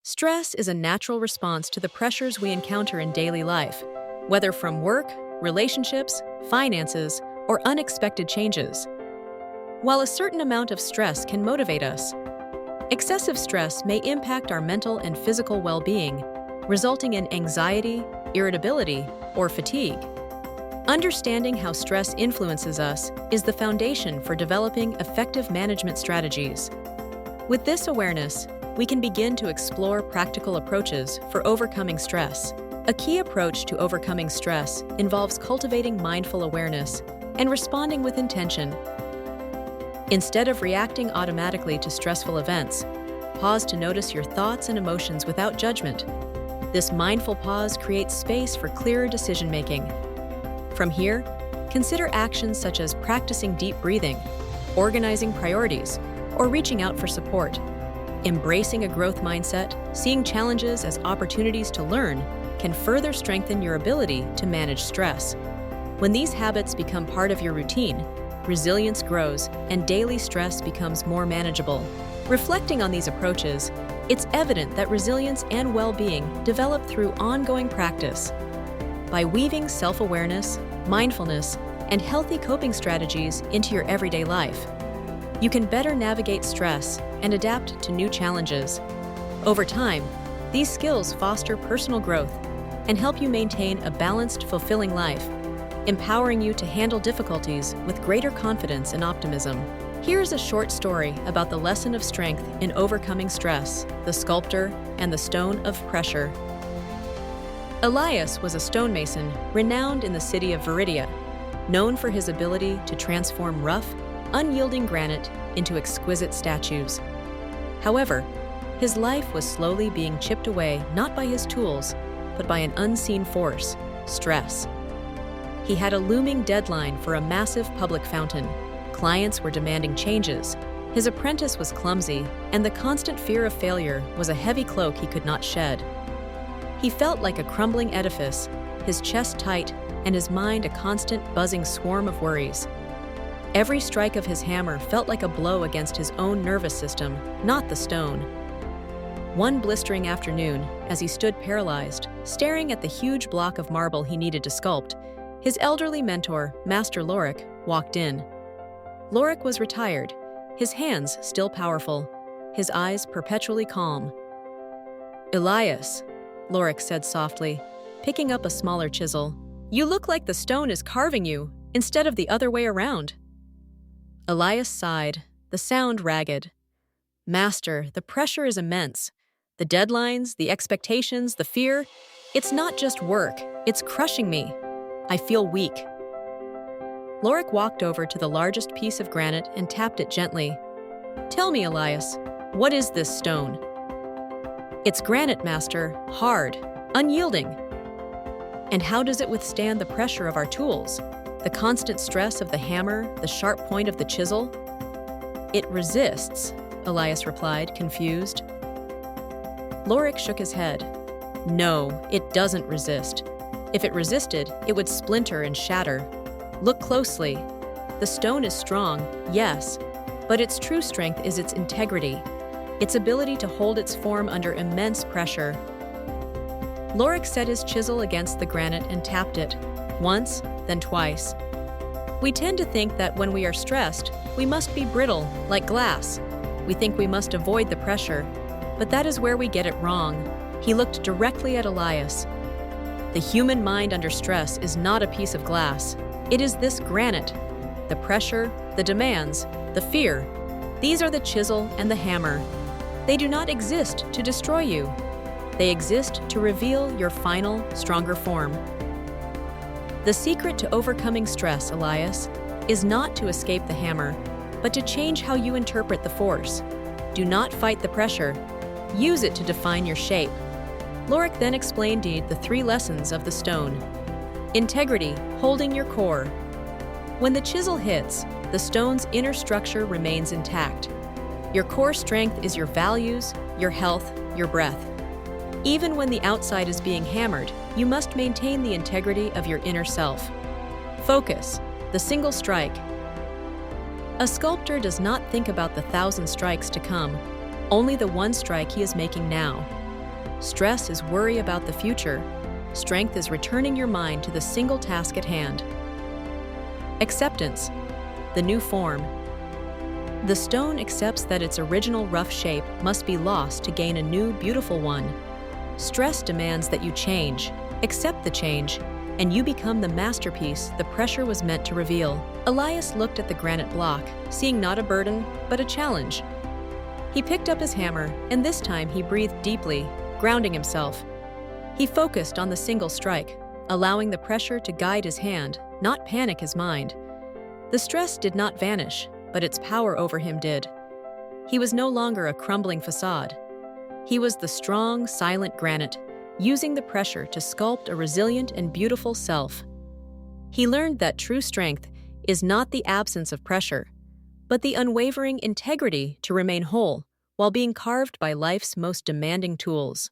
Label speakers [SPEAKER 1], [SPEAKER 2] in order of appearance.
[SPEAKER 1] Stress is a natural response to the pressures we encounter in daily life, whether from work, relationships, finances, or unexpected changes. While a certain amount of stress can motivate us, excessive stress may impact our mental and physical well-being, resulting in anxiety, irritability, or fatigue. Understanding how stress influences us is the foundation for developing effective management strategies. With this awareness, we can begin to explore practical approaches for overcoming stress. A key approach to overcoming stress involves cultivating mindful awareness and responding with intention. Instead of reacting automatically to stressful events, pause to notice your thoughts and emotions without judgment. This mindful pause creates space for clearer decision-making. From here, consider actions such as practicing deep breathing, organizing priorities, or reaching out for support. Embracing a growth mindset, seeing challenges as opportunities to learn, can further strengthen your ability to manage stress. When these habits become part of your routine, resilience grows and daily stress becomes more manageable. Reflecting on these approaches, it's evident that resilience and well-being develop through ongoing practice. By weaving self-awareness, mindfulness, and healthy coping strategies into your everyday life, you can better navigate stress and adapt to new challenges. Over time, these skills foster personal growth and help you maintain a balanced, fulfilling life, empowering you to handle difficulties with greater confidence and optimism. Here's a short story about the lesson of strength in overcoming stress, the sculptor, and the stone of pressure. Elias was a stonemason renowned in the city of Viridia, known for his ability to transform rough, unyielding granite into exquisite statues. However, his life was slowly being chipped away not by his tools, but by an unseen force, stress. He had a looming deadline for a massive public fountain. Clients were demanding changes. His apprentice was clumsy, and the constant fear of failure was a heavy cloak he could not shed. He felt like a crumbling edifice, his chest tight, and his mind a constant buzzing swarm of worries. Every strike of his hammer felt like a blow against his own nervous system, not the stone. One blistering afternoon, as he stood paralyzed, staring at the huge block of marble he needed to sculpt, his elderly mentor, Master Lorik, walked in. Lorik was retired, his hands still powerful, his eyes perpetually calm. "Elias," Lorik said softly, picking up a smaller chisel, "you look like the stone is carving you, instead of the other way around." Elias sighed, the sound ragged. "Master, the pressure is immense. The deadlines, the expectations, the fear, it's not just work, it's crushing me. I feel weak." Lorik walked over to the largest piece of granite and tapped it gently. "Tell me, Elias, what is this stone?" "It's granite, Master, hard, unyielding." "And how does it withstand the pressure of our tools? The constant stress of the hammer, the sharp point of the chisel?" "It resists," Elias replied, confused. Lorik shook his head. "No, it doesn't resist. If it resisted, it would splinter and shatter. Look closely. The stone is strong, yes, but its true strength is its integrity, its ability to hold its form under immense pressure." Lorik set his chisel against the granite and tapped it, once, then twice. We tend to think that when we are stressed, we must be brittle, like glass. We think we must avoid the pressure, but that is where we get it wrong. He looked directly at Elias. "The human mind under stress is not a piece of glass. It is this granite. The pressure, the demands, the fear. These are the chisel and the hammer. They do not exist to destroy you. They exist to reveal your final, stronger form." The secret to overcoming stress, Elias, is not to escape the hammer, but to change how you interpret the force. Do not fight the pressure. Use it to define your shape. Lorik then explained the 3 lessons of the stone. Integrity, holding your core. When the chisel hits, the stone's inner structure remains intact. Your core strength is your values, your health, your breath. Even when the outside is being hammered, you must maintain the integrity of your inner self. Focus, the single strike. A sculptor does not think about the 1,000 strikes to come, only the one strike he is making now. Stress is worry about the future. Strength is returning your mind to the single task at hand. Acceptance, the new form. The stone accepts that its original rough shape must be lost to gain a new, beautiful one. Stress demands that you change, accept the change, and you become the masterpiece the pressure was meant to reveal. Elias looked at the granite block, seeing not a burden, but a challenge. He picked up his hammer, and this time he breathed deeply, grounding himself. He focused on the single strike, allowing the pressure to guide his hand, not panic his mind. The stress did not vanish, but its power over him did. He was no longer a crumbling facade. He was the strong, silent granite, using the pressure to sculpt a resilient and beautiful self. He learned that true strength is not the absence of pressure, but the unwavering integrity to remain whole while being carved by life's most demanding tools.